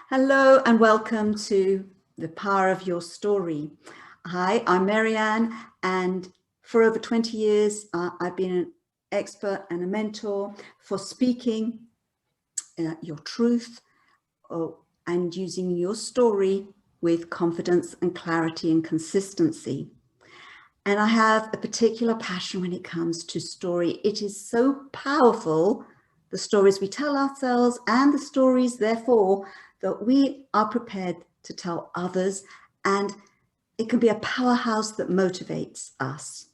Hello and welcome to The Power of Your Story. Hi, I'm Marianne, and for over 20 years, I've been an expert and a mentor for speaking your truth and using your story with confidence and clarity and consistency. And I have a particular passion when it comes to story. It is so powerful, the stories we tell ourselves and the stories, therefore, that we are prepared to tell others. And it can be a powerhouse that motivates us.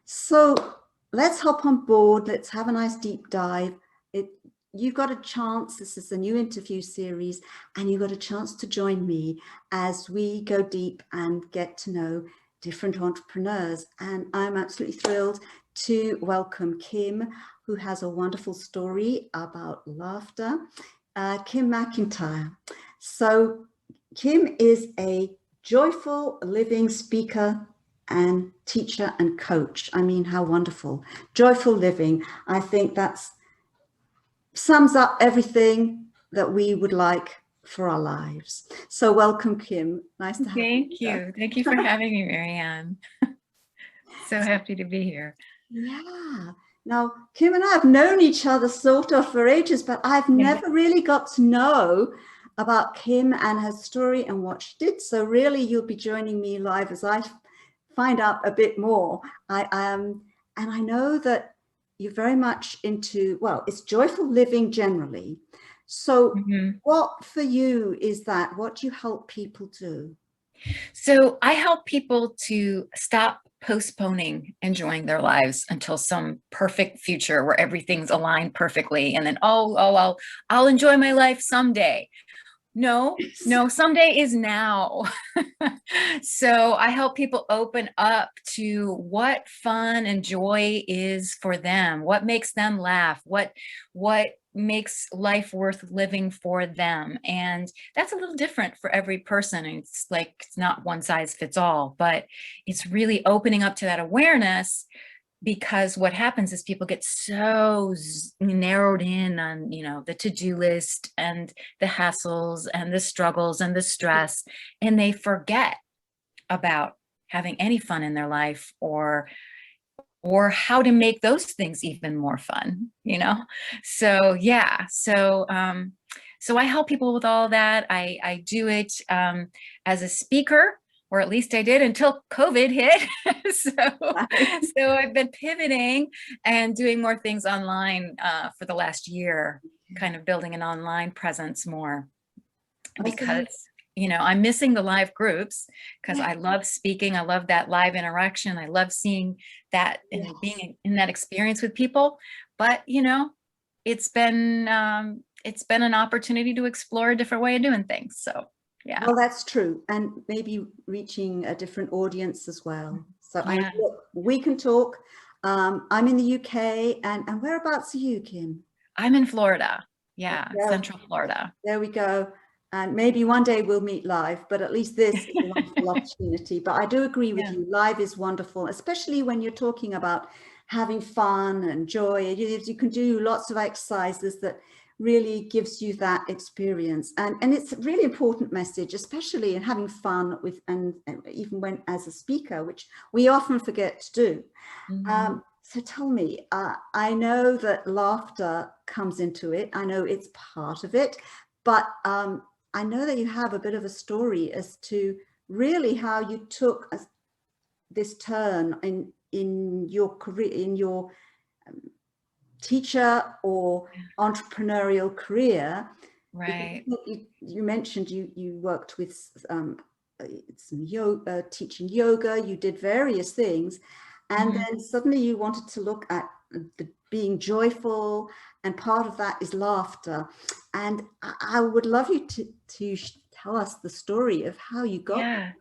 So let's hop on board. Let's have a nice deep dive. You've got a chance. This is a new interview series, and you've got a chance to join me as we go deep and get to know different entrepreneurs. And I'm absolutely thrilled to welcome Kim, who has a wonderful story about laughter. Kim McIntyre. So Kim is a joyful living speaker and teacher and coach. I mean, how wonderful. Joyful living. I think that's sums up everything that we would like for our lives. So welcome, Kim. Nice to have you. Thank you. Thank you for having me, Marianne. So happy to be here. Yeah. Now, Kim and I have known each other sort of for ages, but I've never really got to know about Kim and her story and what she did. So really, you'll be joining me live as I find out a bit more. And I know that you're very much into, well, it's joyful living generally. So what for you is that? What do you help people do? So I help people to stop postponing enjoying their lives until some perfect future where everything's aligned perfectly, and then I'll enjoy my life someday. No, someday is now. So I help people open up to what fun and joy is for them, what makes them laugh, what makes life worth living for them. And that's a little different for every person. It's like, it's not one size fits all, but it's really opening up to that awareness, because what happens is people get so narrowed in on, the to-do list and the hassles and the struggles and the stress, and they forget about having any fun in their life, or how to make those things even more fun, So yeah, so I help people with all that. I do it as a speaker, or at least I did until COVID hit. So I've been pivoting and doing more things online for the last year, kind of building an online presence more, because I'm missing the live groups, because I love speaking. I love that live interaction. I love seeing that and being in that experience with people. But it's been an opportunity to explore a different way of doing things. So yeah. Well, that's true. And maybe reaching a different audience as well. So we can talk. I'm in the UK, and whereabouts are you, Kim? I'm in Florida. Yeah, Central Florida. There we go. And maybe one day we'll meet live, but at least this is a wonderful opportunity. But I do agree with you. Live is wonderful, especially when you're talking about having fun and joy. You can do lots of exercises that really gives you that experience. And it's a really important message, especially in having fun with, and even when as a speaker, which we often forget to do. So tell me, I know that laughter comes into it. I know it's part of it, but I know that you have a bit of a story as to really how you took this turn in your career, in your teacher or entrepreneurial career. Right. You mentioned you worked with some yoga, teaching yoga. You did various things, and then suddenly you wanted to look at being joyful, and part of that is laughter. And I would love you to tell us the story of how you got there.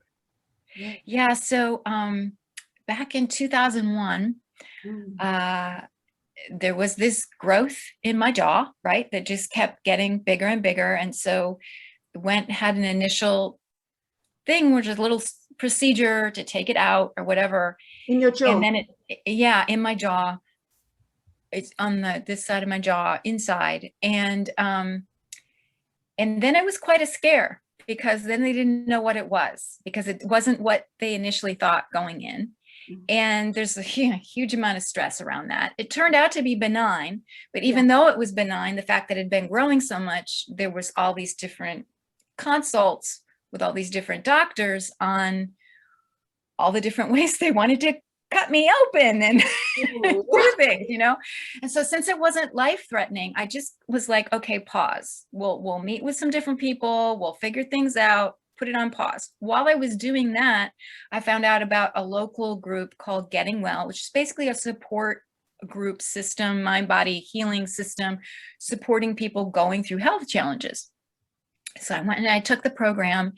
Yeah. So back in 2001, there was this growth in my jaw, right, that just kept getting bigger and bigger. And so had an initial thing, which is a little procedure to take it out or whatever. In your jaw? And then in my jaw. It's on this side of my jaw, inside. And And then it was quite a scare, because then they didn't know what it was, because it wasn't what they initially thought going in. And there's a huge amount of stress around that. It turned out to be benign, but even though it was benign, the fact that it had been growing so much, there was all these different consults with all these different doctors on all the different ways they wanted to cut me open and do things, you know? And so since it wasn't life-threatening, I just was like, okay, pause. We'll meet with some different people, we'll figure things out, put it on pause. While I was doing that, I found out about a local group called Getting Well, which is basically a support group system, mind-body healing system, supporting people going through health challenges. So I went and I took the program,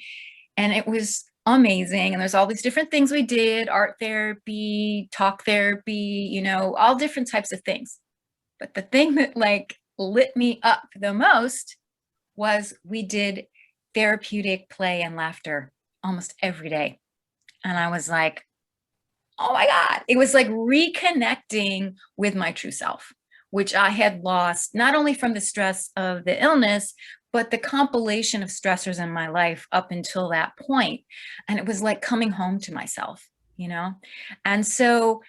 and it was amazing. And there's all these different things we did: art therapy, talk therapy, you know, all different types of things. But the thing that like lit me up the most was we did therapeutic play and laughter almost every day. And I was like, oh my God, it was like reconnecting with my true self, which I had lost not only from the stress of the illness, but the compilation of stressors in my life up until that point. And it was like coming home to myself, you know? And so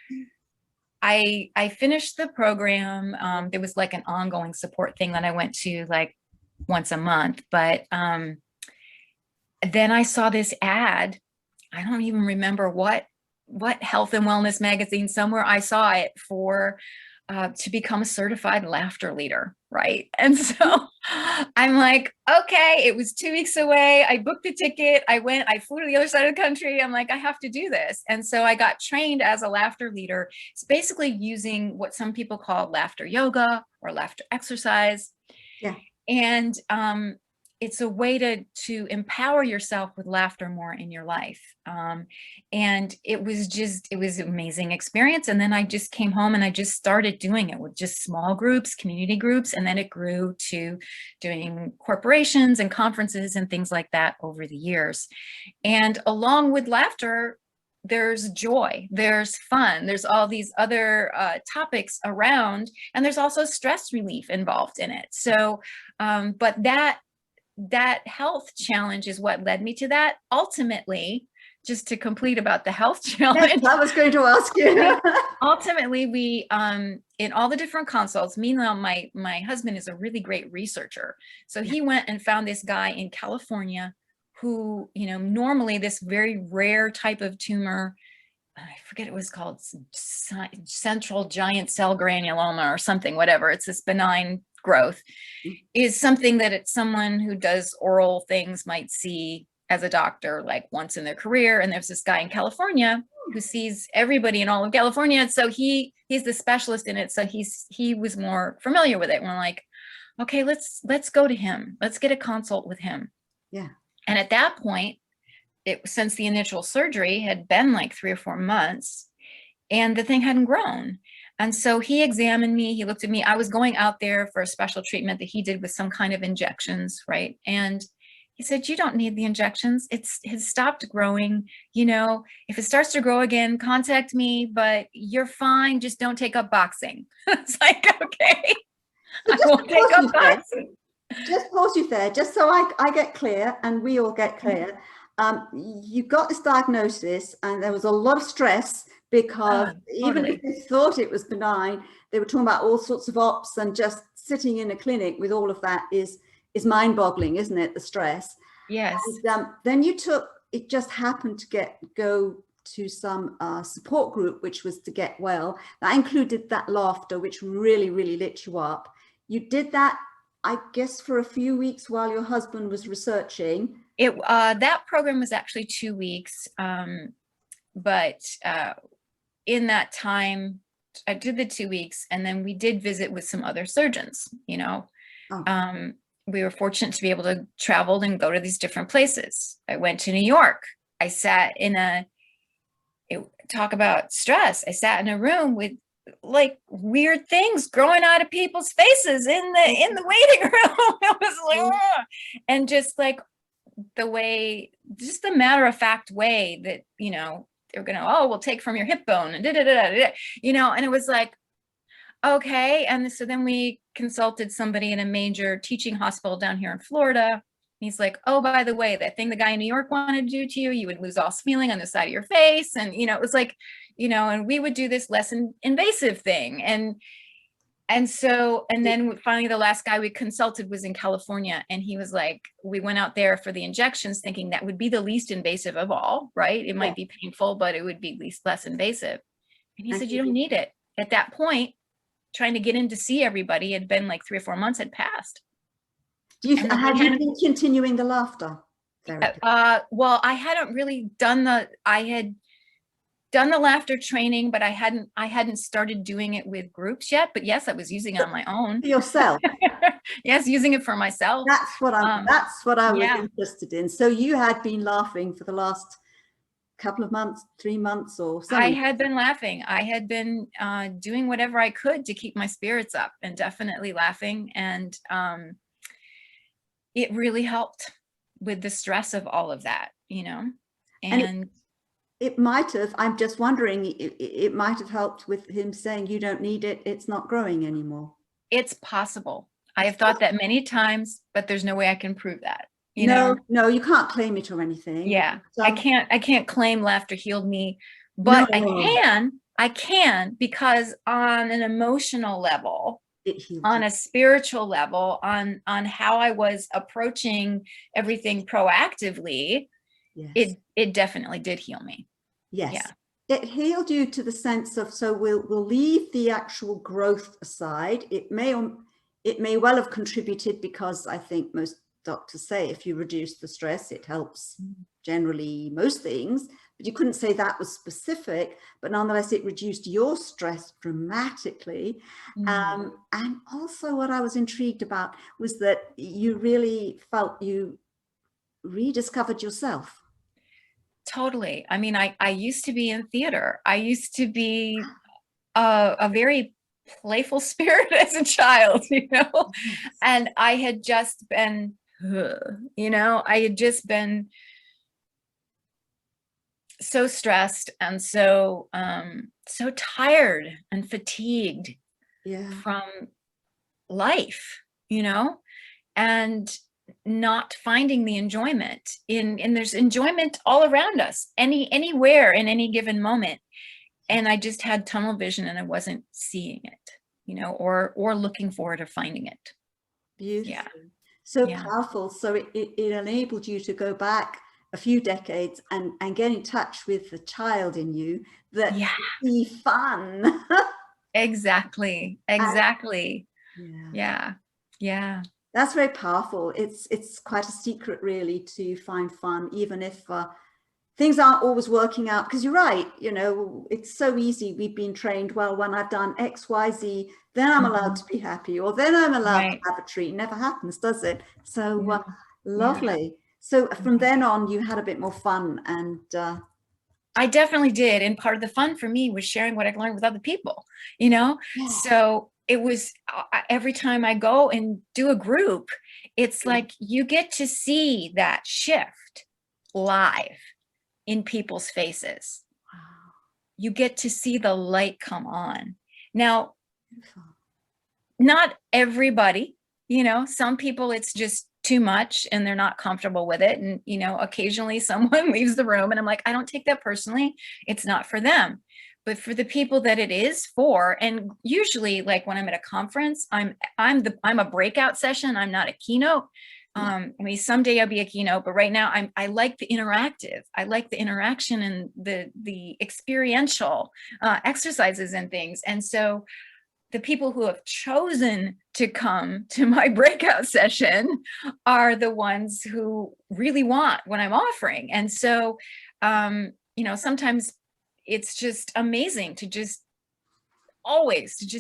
I finished the program. There was like an ongoing support thing that I went to like once a month, but then I saw this ad. I don't even remember what health and wellness magazine, somewhere I saw it, for to become a certified laughter leader, right? And so I'm like, okay, it was 2 weeks away. I booked a ticket. I went, I flew to the other side of the country. I'm like, I have to do this. And so I got trained as a laughter leader. It's basically using what some people call laughter yoga or laughter exercise. Yeah. And it's a way to empower yourself with laughter more in your life. And it was an amazing experience. And then I just came home and I just started doing it with just small groups, community groups. And then it grew to doing corporations and conferences and things like that over the years. And along with laughter, there's joy, there's fun, there's all these other topics around, and there's also stress relief involved in it. So, but that health challenge is what led me to that. Ultimately, just to complete about the health challenge. Yes, I was going to ask you. Ultimately, we in all the different consults, meanwhile, my husband is a really great researcher. So he went and found this guy in California who, you know, normally this very rare type of tumor, I forget it was called central giant cell granuloma or something, whatever. It's this benign growth, is something that it's someone who does oral things might see as a doctor like once in their career. And there's this guy in California who sees everybody in all of California. And so he's the specialist in it. So he was more familiar with it. And we're like, okay, let's go to him. Let's get a consult with him. Yeah. And at that point, since the initial surgery had been like 3 or 4 months, and the thing hadn't grown. And so he examined me, he looked at me. I was going out there for a special treatment that he did with some kind of injections, right? And he said, you don't need the injections. It has stopped growing. You know, if it starts to grow again, contact me, but you're fine. Just don't take up boxing. It's like, okay, I won't take up boxing. Just pause you there, just so I get clear and we all get clear. You got this diagnosis and there was a lot of stress, because even if they thought it was benign, they were talking about all sorts of ops, and just sitting in a clinic with all of that is mind-boggling, isn't it? The stress. Yes. And, then it just happened to go to some support group, which was to Get Well. That included that laughter, which really, really lit you up. You did that, I guess, for a few weeks while your husband was researching. That program was actually 2 weeks, but in that time, I did the 2 weeks, and then we did visit with some other surgeons. You know, we were fortunate to be able to travel and go to these different places. I went to New York. I sat talk about stress. I sat in a room with like weird things growing out of people's faces in the waiting room. It was like, and just like just the matter-of-fact way that, you know, they're gonna, we'll take from your hip bone and you know, and it was like, okay. And so then we consulted somebody in a major teaching hospital down here in Florida. He's like, oh, by the way, that thing the guy in New York wanted to do to you, you would lose all feeling on the side of your face. And, it was like, and we would do this less invasive thing. And so, and then finally the last guy we consulted was in California, and he was like, we went out there for the injections thinking that would be the least invasive of all, right? It might be painful, but it would be less invasive. And he said, you don't need it. At that point, trying to get in to see everybody, had been like 3 or 4 months had passed. Have you been continuing the laughter therapy? Well, I hadn't really I had done the laughter training, but I hadn't started doing it with groups yet. But yes, I was using it on my own. For yourself? Yes, using it for myself. That's what I was interested in. So you had been laughing for the last couple of months, 3 months or something? I had been laughing. I had been doing whatever I could to keep my spirits up, and definitely laughing. And it really helped with the stress of all of that, and it might have, I'm just wondering, it might have helped with him saying, you don't need it, it's not growing anymore. It's possible. I have thought that many times, but there's no way I can prove that. No, you can't claim it or anything. Yeah, I can't claim laughter healed me, but no. I can because on an emotional level, on a spiritual level, on how I was approaching everything proactively, yes. It definitely did heal me. Yes. Yeah. It healed you to the sense of, so we'll leave the actual growth aside. It may well have contributed, because I think most doctors say if you reduce the stress, it helps generally most things, but you couldn't say that was specific, but nonetheless, it reduced your stress dramatically. And also what I was intrigued about was that you really felt you rediscovered yourself. Totally. I mean, I used to be in theater. I used to be a very playful spirit as a child, and I had just been, I had just been so stressed and so tired and fatigued from life, and not finding the enjoyment in there's enjoyment all around us, anywhere in any given moment. And I just had tunnel vision, and I wasn't seeing it, or looking forward to finding it. Beautiful. Yeah. So powerful. So it enabled you to go back a few decades and get in touch with the child in you that be fun. Exactly. Yeah. That's very powerful. It's quite a secret, really, to find fun, even if things aren't always working out. Because you're right, it's so easy. We've been trained, well, when I've done X, Y, Z, then I'm allowed to be happy, or then I'm allowed to have a treat. It never happens, does it? So lovely. So from then on, you had a bit more fun, and I definitely did. And part of the fun for me was sharing what I learned with other people, So it was every time I go and do a group, it's like you get to see that shift live in people's faces. Wow. You get to see the light come on. Now, not everybody, some people it's just too much and they're not comfortable with it. And, occasionally someone leaves the room and I'm like, I don't take that personally. It's not for them. But for the people that it is for, and usually like when I'm at a conference, I'm a breakout session. I'm not a keynote. I mean, someday I'll be a keynote, but right now I like the interactive. I like the interaction and the experiential exercises and things. And so the people who have chosen to come to my breakout session are the ones who really want what I'm offering. And so, sometimes it's just amazing to just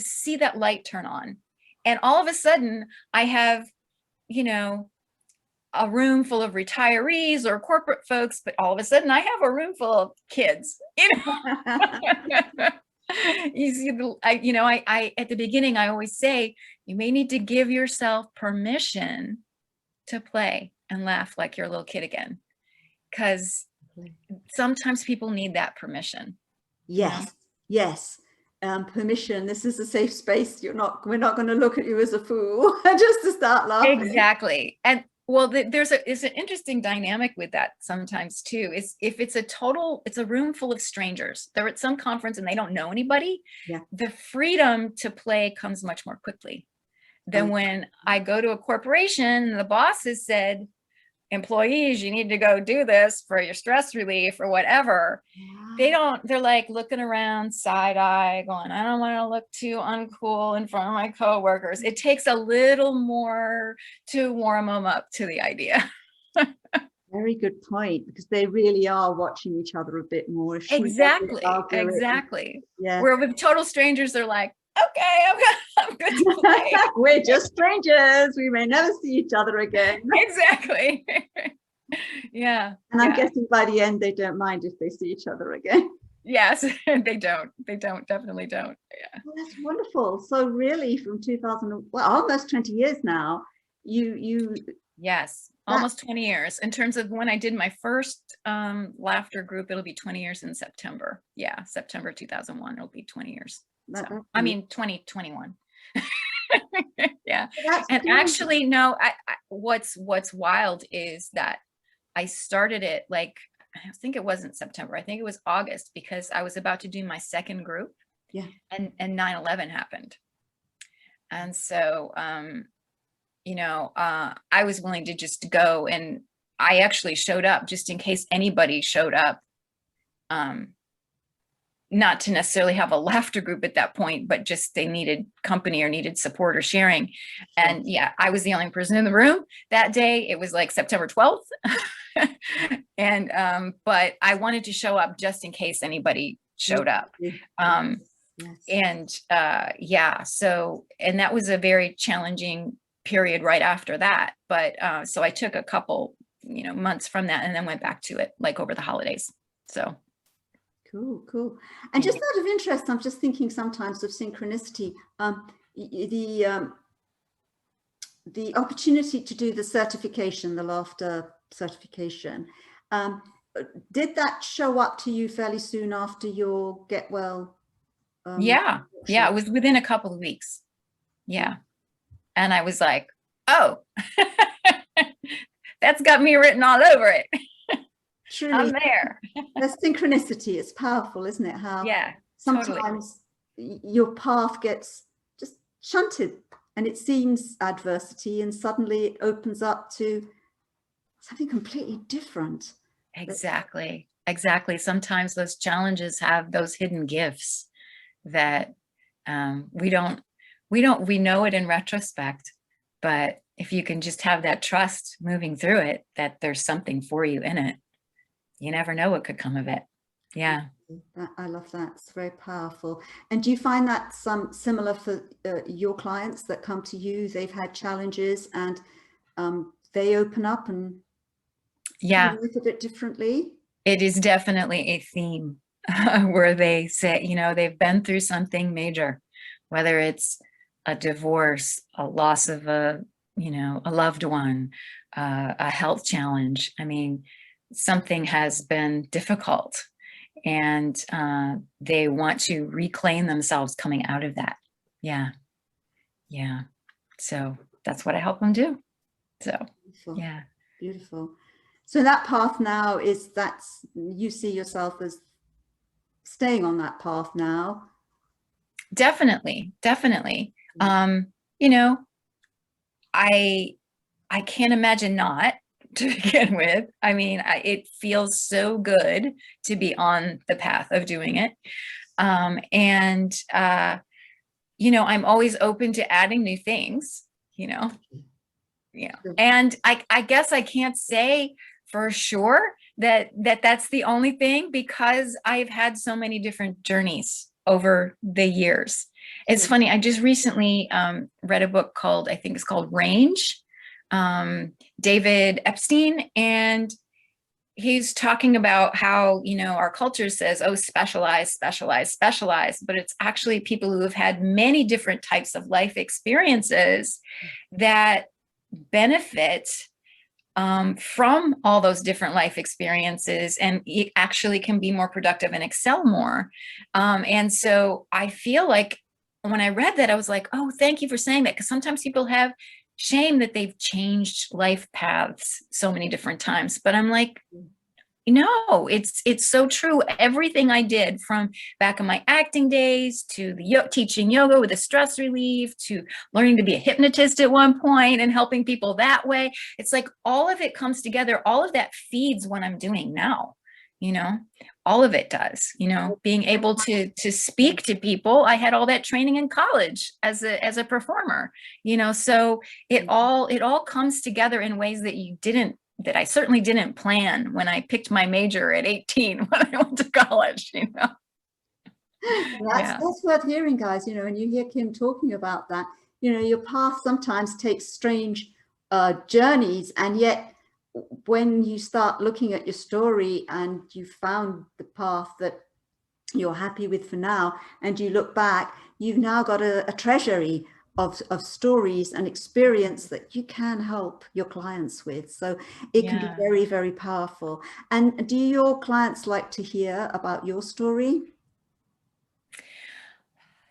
see that light turn on. And all of a sudden I have, a room full of retirees or corporate folks, but all of a sudden I have a room full of kids, You see, I at the beginning, I always say, you may need to give yourself permission to play and laugh like you're a little kid again, because sometimes people need that permission. Yes. permission. This is a safe space. We're not going to look at you as a fool just to start laughing. Exactly. And well, there's an interesting dynamic with that sometimes too. Is if it's a room full of strangers, they're at some conference and they don't know anybody. Yeah. The freedom to play comes much more quickly than when I go to a corporation and the boss has said, employees, you need to go do this for your stress relief or whatever. They're like looking around side eye going, I don't want to look too uncool in front of my coworkers. It takes a little more to warm them up to the idea. Very good point, because they really are watching each other a bit more. Exactly. Yeah. Where with total strangers, they're like, okay, I'm good to play. We're just strangers. We may never see each other again. Exactly. Yeah. And I'm guessing by the end, they don't mind if they see each other again. Yes, they don't. Definitely don't. Yeah. Well, that's wonderful. So really from 2000, well, almost 20 years now, you. Yes, almost 20 years. In terms of when I did my first laughter group, it'll be 20 years in September. Yeah, September 2001, it'll be 20 years. So, I mean, 2021. Yeah. And actually, no, what's wild is that I started it like, I think it wasn't September. I think it was August, because I was about to do my second group. Yeah. And 9/11 happened. And so, I was willing to just go, and I actually showed up just in case anybody showed up. Not to necessarily have a laughter group at that point, but just they needed company or needed support or sharing. And yeah, I was the only person in the room that day. It was like September 12th. And, but I wanted to show up just in case anybody showed up. And so, and that was a very challenging period right after that. But so I took a couple, months from that and then went back to it like over the holidays. So. Cool. And just out of interest, I'm just thinking sometimes of synchronicity. The opportunity to do the certification, the laughter certification, did that show up to you fairly soon after your Get Well? Yeah, it was within a couple of weeks. Yeah. And I was like, oh, that's got me written all over it. Truly, I'm there. The synchronicity is powerful, isn't it? How sometimes your path gets just shunted and it seems adversity, and suddenly it opens up to something completely different. Exactly. Sometimes those challenges have those hidden gifts that we know it in retrospect, but if you can just have that trust moving through it, that there's something for you in it, you never know what could come of it. Yeah. I love that. It's very powerful. And do you find that similar for your clients that come to you? They've had challenges and they open up and look at it differently? It is definitely a theme where they say, they've been through something major, whether it's a divorce, a loss of a loved one, a health challenge. I mean, something has been difficult, and they want to reclaim themselves coming out of that. Yeah. So that's what I help them do. So beautiful. Beautiful. So that path now you see yourself as staying on that path now? Definitely. I can't imagine not, to begin with. I mean, it feels so good to be on the path of doing it. And I'm always open to adding new things, and I guess I can't say for sure that's the only thing, because I've had so many different journeys over the years. It's funny. I just recently read a book I think it's called Range, David Epstein, and he's talking about how, our culture says, oh, specialize, but it's actually people who have had many different types of life experiences that benefit from all those different life experiences, and it actually can be more productive and excel more. And so I feel like when I read that, I was like, oh, thank you for saying that. Because sometimes people have shame that they've changed life paths so many different times. But I'm like, no, it's so true. Everything I did from back in my acting days to the teaching yoga with a stress relief to learning to be a hypnotist at one point and helping people that way. It's like all of it comes together. All of that feeds what I'm doing now. You know, all of it does. You know, being able to speak to people. I had all that training in college as a performer. You know, so it all comes together in ways that I certainly didn't plan when I picked my major at 18 when I went to college, you know. That's worth hearing, guys. You know, and you hear Kim talking about that, you know, your path sometimes takes strange journeys, and yet when you start looking at your story and you found the path that you're happy with for now, and you look back, you've now got a treasury of stories and experience that you can help your clients with. So it can be very, very powerful. And do your clients like to hear about your story?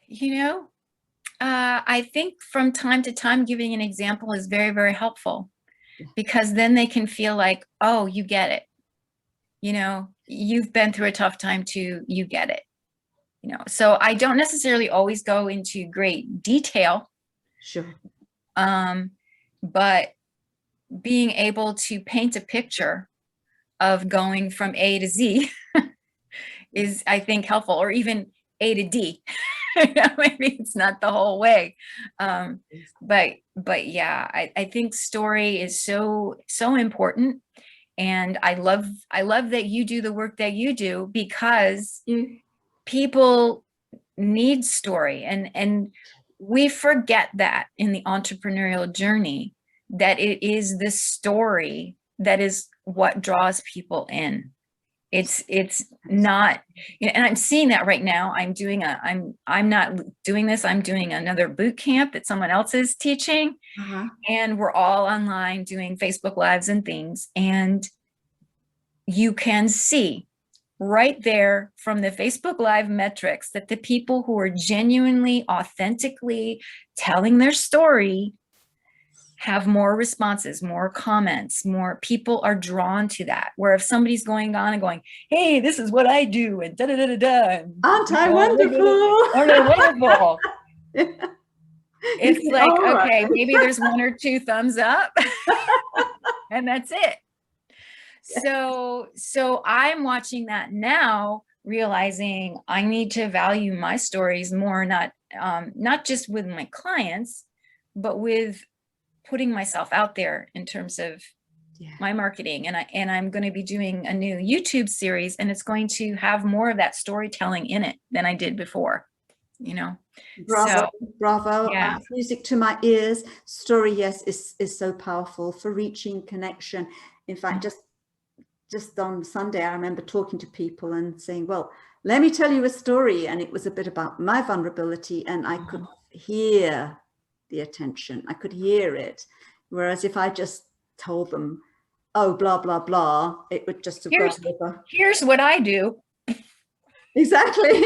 You know, I think from time to time, giving an example is very, very helpful, because then they can feel like, oh, you get it. You know, you've been through a tough time too, you get it. You know, so I don't necessarily always go into great detail. Sure. But being able to paint a picture of going from A to Z is, I think, helpful, or even A to D. Maybe it's not the whole way. But yeah, I think story is so important. And I love that you do the work that you do, because people need story, and we forget that in the entrepreneurial journey, that it is the story that is what draws people in. It's not, and I'm seeing that right now. I'm not doing this. I'm doing another boot camp that someone else is teaching. And we're all online doing Facebook Lives and things. And you can see right there from the Facebook Live metrics that the people who are genuinely, authentically telling their story have more responses, more comments, more people are drawn to that. Where if somebody's going on and going, hey, this is what I do, and da da da da da. Aren't I wonderful? Aren't I wonderful? It's like, okay, maybe there's one or two thumbs up and that's it. So I'm watching that now, realizing I need to value my stories more, not just with my clients, but with putting myself out there in terms of my marketing. And I'm going to be doing a new YouTube series, and it's going to have more of that storytelling in it than I did before, you know. Bravo, bravo. Yeah. Music to my ears. Story, yes, is so powerful for reaching connection. In fact, just on Sunday, I remember talking to people and saying, well, let me tell you a story. And it was a bit about my vulnerability, and I could hear the attention. I could hear it. Whereas if I just told them, oh, blah, blah, blah, it would just have gone over. Here's what I do. Exactly.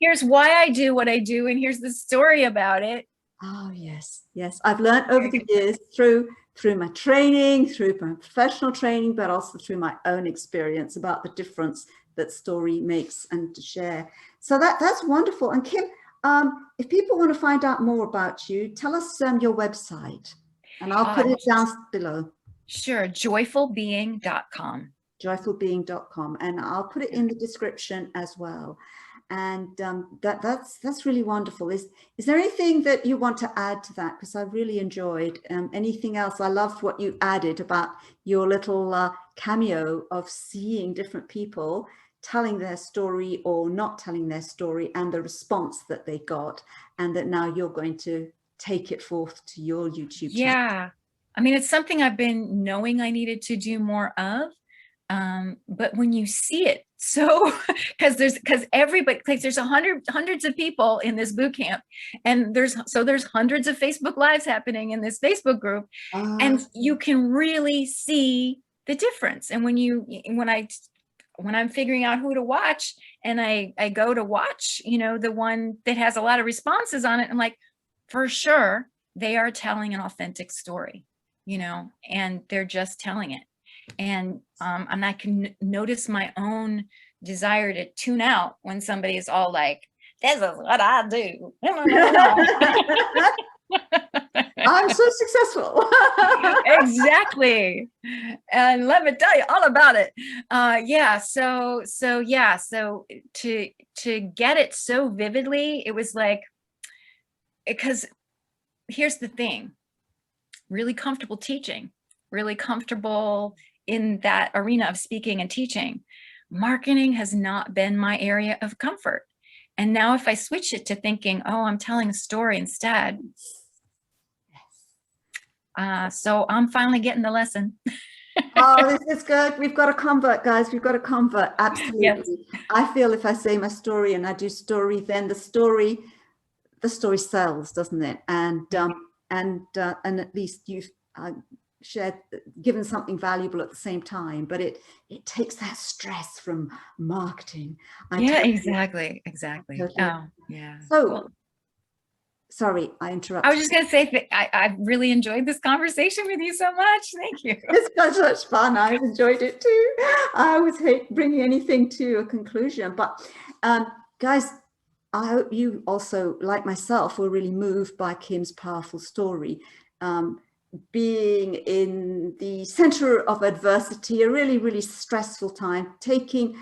Here's why I do what I do, and here's the story about it. Oh, yes, yes. I've learned over the years through my training, through my professional training, but also through my own experience about the difference that story makes and to share. So that's wonderful. And Kim, if people want to find out more about you, tell us your website, and I'll put it down below. Sure, joyfulbeing.com. Joyfulbeing.com, and I'll put it in the description as well. And that's really wonderful. Is there anything that you want to add to that? Because I really enjoyed anything else. I loved what you added about your little cameo of seeing different people telling their story or not telling their story, and the response that they got, and that now you're going to take it forth to your YouTube channel. Yeah, I mean, it's something I've been knowing I needed to do more of. But when you see it So, because everybody, like there's hundreds of people in this boot camp, and there's hundreds of Facebook lives happening in this Facebook group, and you can really see the difference. And when I'm figuring out who to watch, and I go to watch, the one that has a lot of responses on it, I'm like, for sure they are telling an authentic story, and they're just telling it. And I can notice my own desire to tune out when somebody is all like, this is what I do. I'm so successful. Exactly. And let me tell you all about it. So to get it so vividly, it was like, because here's the thing, really comfortable teaching, really comfortable in that arena of speaking and teaching. Marketing has not been my area of comfort. And now if I switch it to thinking, oh, I'm telling a story instead. So I'm finally getting the lesson. Oh, this is good. We've got to convert, guys. We've got to convert. Absolutely. Yes. I feel if I say my story and I do story, then the story sells, doesn't it? And at least you've shared, given something valuable at the same time, but it takes that stress from marketing. Exactly. Oh, yeah. So, sorry, I interrupted. I was just going to say I really enjoyed this conversation with you so much. Thank you. It's been such fun. I've enjoyed it too. I always hate bringing anything to a conclusion, but guys, I hope you also, like myself, were really moved by Kim's powerful story. Being in the center of adversity, a really, really stressful time, taking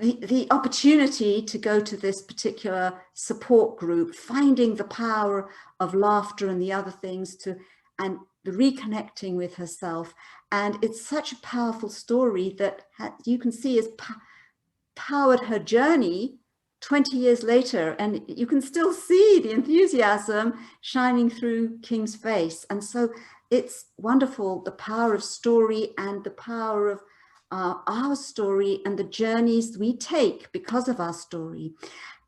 the opportunity to go to this particular support group, finding the power of laughter and the other things and the reconnecting with herself. And it's such a powerful story that you can see has powered her journey 20 years later, and you can still see the enthusiasm shining through Kim's face. And so it's wonderful, the power of story and the power of our story and the journeys we take because of our story.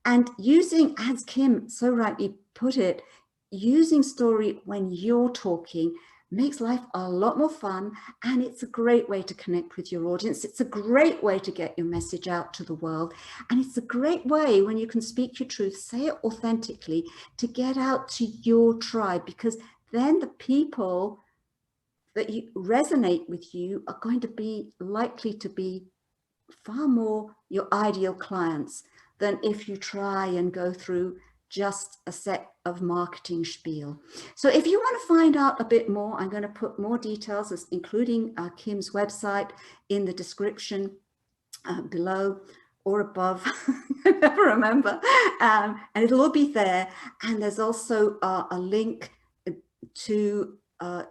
And using, as Kim so rightly put it, using story when you're talking makes life a lot more fun, and it's a great way to connect with your audience. It's a great way to get your message out to the world, and it's a great way when you can speak your truth, say it authentically, to get out to your tribe, because then the people that you resonate with you are going to be likely to be far more your ideal clients than if you try and go through just a set of marketing spiel. So if you want to find out a bit more, I'm going to put more details, including Kim's website, in the description below or above. I never remember. And it'll all be there. And there's also a link to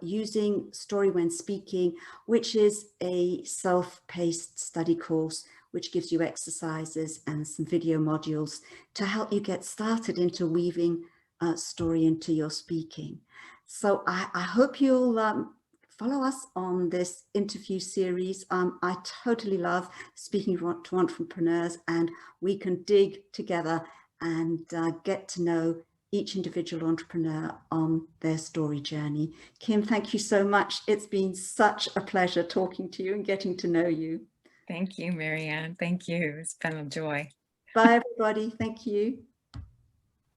using story when speaking, which is a self-paced study course which gives you exercises and some video modules to help you get started into weaving story into your speaking. So I hope you'll follow us on this interview series. I totally love speaking to entrepreneurs, and we can dig together and get to know each individual entrepreneur on their story journey. Kim, thank you so much. It's been such a pleasure talking to you and getting to know you. Thank you, Marianne. Thank you. It's been a joy. Bye, everybody. Thank you.